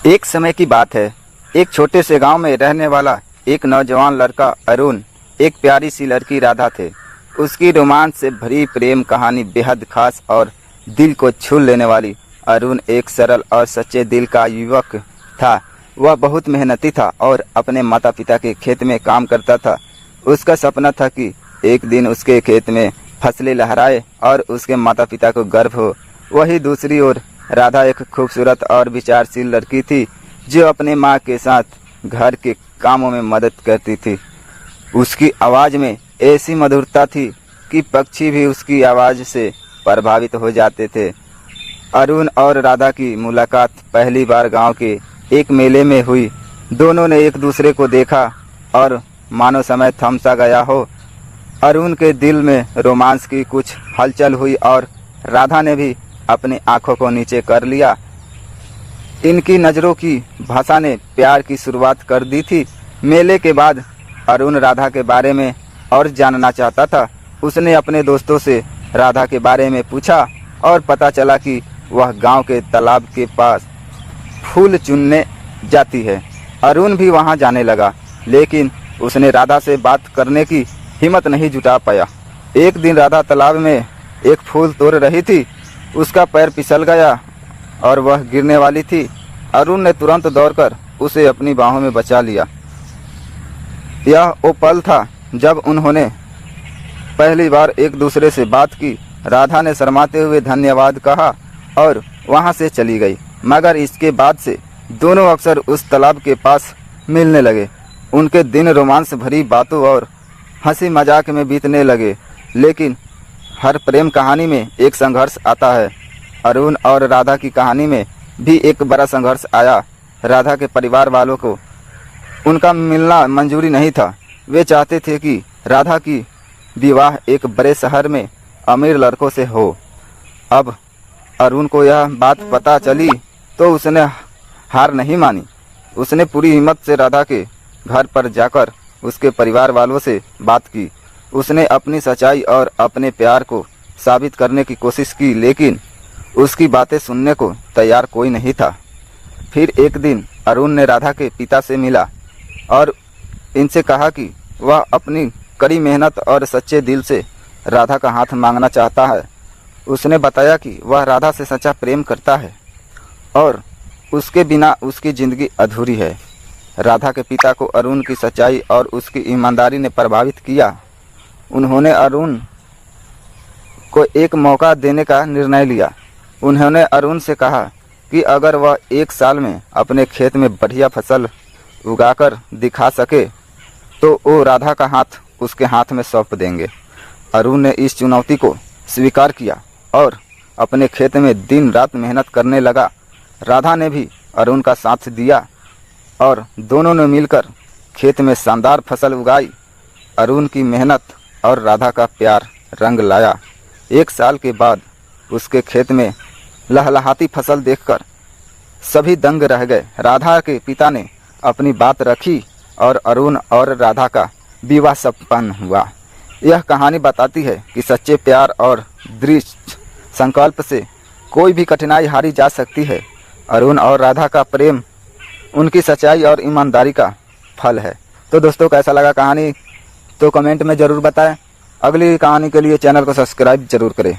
एक समय की बात है। एक छोटे से गांव में रहने वाला एक नौजवान लड़का अरुण, एक प्यारी सी लड़की राधा थे। उसकी रोमांच से भरी प्रेम कहानी बेहद खास और दिल को छू लेने वाली। अरुण एक सरल और सच्चे दिल का युवक था। वह बहुत मेहनती था और अपने माता पिता के खेत में काम करता था। उसका सपना था कि एक दिन उसके खेत में फसलें लहराए और उसके माता पिता को गर्व हो। वही दूसरी ओर राधा एक खूबसूरत और विचारशील लड़की थी जो अपने माँ के साथ घर के कामों में मदद करती थी। उसकी आवाज़ में ऐसी मधुरता थी कि पक्षी भी उसकी आवाज़ से प्रभावित हो जाते थे। अरुण और राधा की मुलाकात पहली बार गांव के एक मेले में हुई। दोनों ने एक दूसरे को देखा और मानो समय थम सा गया हो। अरुण के दिल में रोमांस की कुछ हलचल हुई और राधा ने भी अपनी आंखों को नीचे कर लिया। इनकी नज़रों की भाषा ने प्यार की शुरुआत कर दी थी। मेले के बाद अरुण राधा के बारे में और जानना चाहता था। उसने अपने दोस्तों से राधा के बारे में पूछा और पता चला कि वह गांव के तालाब के पास फूल चुनने जाती है। अरुण भी वहां जाने लगा, लेकिन उसने राधा से बात करने की हिम्मत नहीं जुटा पाया। एक दिन राधा तालाब में एक फूल तोड़ रही थी। उसका पैर फिसल गया और वह गिरने वाली थी। अरुण ने तुरंत दौड़कर उसे अपनी बाहों में बचा लिया। यह वो पल था जब उन्होंने पहली बार एक दूसरे से बात की। राधा ने शर्माते हुए धन्यवाद कहा और वहां से चली गई। मगर इसके बाद से दोनों अक्सर उस तालाब के पास मिलने लगे। उनके दिन रोमांस भरी बातों और हंसी मजाक में बीतने लगे। लेकिन हर प्रेम कहानी में एक संघर्ष आता है। अरुण और राधा की कहानी में भी एक बड़ा संघर्ष आया। राधा के परिवार वालों को उनका मिलना मंजूरी नहीं था। वे चाहते थे कि राधा की विवाह एक बड़े शहर में अमीर लड़कों से हो। अब अरुण को यह बात पता चली तो उसने हार नहीं मानी। उसने पूरी हिम्मत से राधा के घर पर जाकर उसके परिवार वालों से बात की। उसने अपनी सच्चाई और अपने प्यार को साबित करने की कोशिश की, लेकिन उसकी बातें सुनने को तैयार कोई नहीं था। फिर एक दिन अरुण ने राधा के पिता से मिला और इनसे कहा कि वह अपनी कड़ी मेहनत और सच्चे दिल से राधा का हाथ मांगना चाहता है। उसने बताया कि वह राधा से सच्चा प्रेम करता है और उसके बिना उसकी ज़िंदगी अधूरी है। राधा के पिता को अरुण की सच्चाई और उसकी ईमानदारी ने प्रभावित किया। उन्होंने अरुण को एक मौका देने का निर्णय लिया। उन्होंने अरुण से कहा कि अगर वह एक साल में अपने खेत में बढ़िया फसल उगाकर दिखा सके तो वो राधा का हाथ उसके हाथ में सौंप देंगे। अरुण ने इस चुनौती को स्वीकार किया और अपने खेत में दिन रात मेहनत करने लगा। राधा ने भी अरुण का साथ दिया और दोनों ने मिलकर खेत में शानदार फसल उगाई। अरुण की मेहनत और राधा का प्यार रंग लाया। एक साल के बाद उसके खेत में लहलहाती फसल देखकर सभी दंग रह गए। राधा के पिता ने अपनी बात रखी और अरुण और राधा का विवाह संपन्न हुआ। यह कहानी बताती है कि सच्चे प्यार और दृढ़ संकल्प से कोई भी कठिनाई हारी जा सकती है। अरुण और राधा का प्रेम उनकी सच्चाई और ईमानदारी का फल है। तो दोस्तों, कैसा लगा कहानी तो कमेंट में ज़रूर बताएं। अगली कहानी के लिए चैनल को सब्सक्राइब जरूर करें।